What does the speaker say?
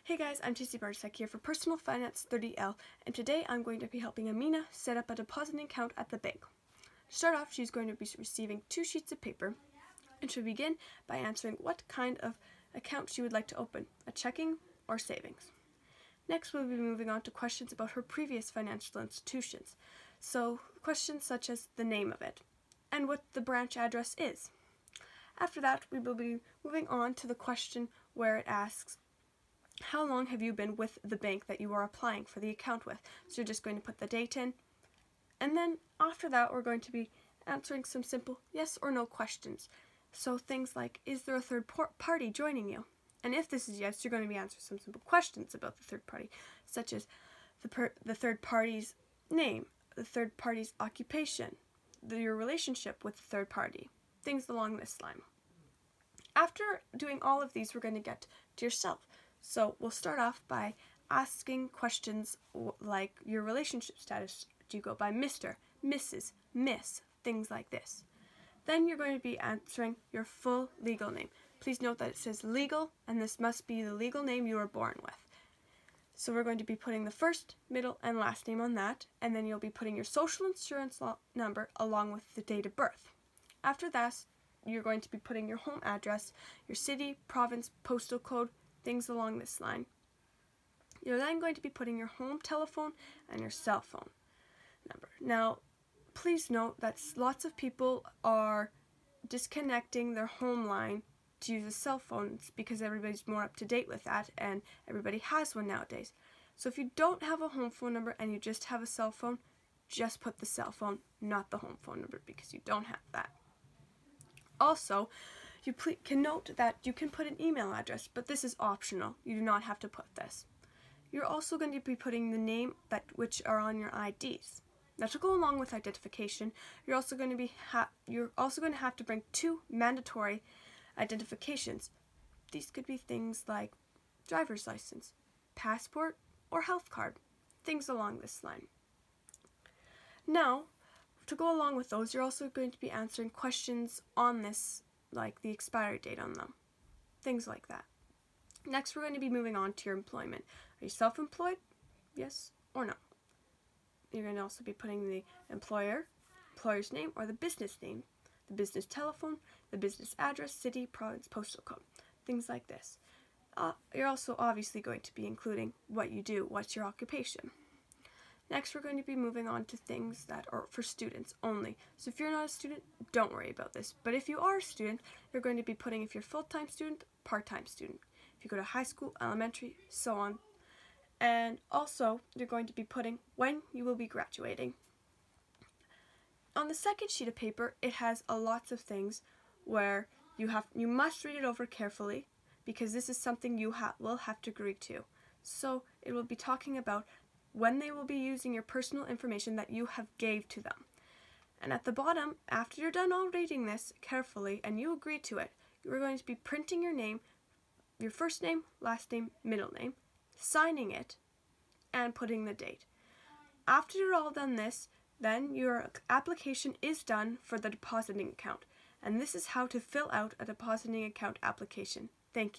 Hey guys, I'm Tacy Bartusek here for Personal Finance 30L, and today I'm going to be helping Amina set up a depositing account at the bank. To start off, she's going to be receiving 2 sheets of paper, and she'll begin by answering what kind of account she would like to open, a checking or savings. Next, we'll be moving on to questions about her previous financial institutions, so questions such as the name of it, and what the branch address is. After that, we will be moving on to the question where it asks, how long have you been with the bank that you are applying for the account with? So you're just going to put the date in. And then after that, we're going to be answering some simple yes or no questions. So things like, is there a third party joining you? And if this is yes, you're going to be answering some simple questions about the third party, such as the third party's name, the third party's occupation, your relationship with the third party, things along this line. After doing all of these, we're going to get to yourself. So we'll start off by asking questions like your relationship status. Do you go by Mr., Mrs., Miss, things like this. Then you're going to be answering your full legal name. Please note that it says legal, and this must be the legal name you were born with. So we're going to be putting the first, middle, and last name on that, and then you'll be putting your social insurance number along with the date of birth. After that, you're going to be putting your home address, your city, province, postal code, things along this line. You're then going to be putting your home telephone and your cell phone number. Now, please note that lots of people are disconnecting their home line to use the cell phones because everybody's more up to date with that and everybody has one nowadays. So if you don't have a home phone number and you just have a cell phone, just put the cell phone, not the home phone number, because you don't have that. Also, you can note that you can put an email address, but this is optional. You do not have to put this. You're also going to be putting the name which are on your IDs. Now, to go along with identification, you're also going to have to bring 2 mandatory identifications. These could be things like driver's license, passport, or health card, things along this line. Now, to go along with those, you're also going to be answering questions on this, like the expiry date on them, things like that. Next, we're going to be moving on to your employment. Are you self-employed? Yes or no? You're going to also be putting the employer's name or the business name, the business telephone, the business address, city, province, postal code, things like this. You're also obviously going to be including what you do, what's your occupation. Next, we're going to be moving on to things that are for students only. So if you're not a student, don't worry about this. But if you are a student, you're going to be putting if you're full-time student, part-time student. If you go to high school, elementary, so on. And also, you're going to be putting when you will be graduating. On the second sheet of paper, it has lots of things where you must read it over carefully because this is something you will have to agree to. So it will be talking about when they will be using your personal information that you have gave to them. And at the bottom, after you're done all reading this carefully and you agree to it, you're going to be printing your name, your first name, last name, middle name, signing it, and putting the date. After you're all done this, then your application is done for the depositing account. And this is how to fill out a depositing account application.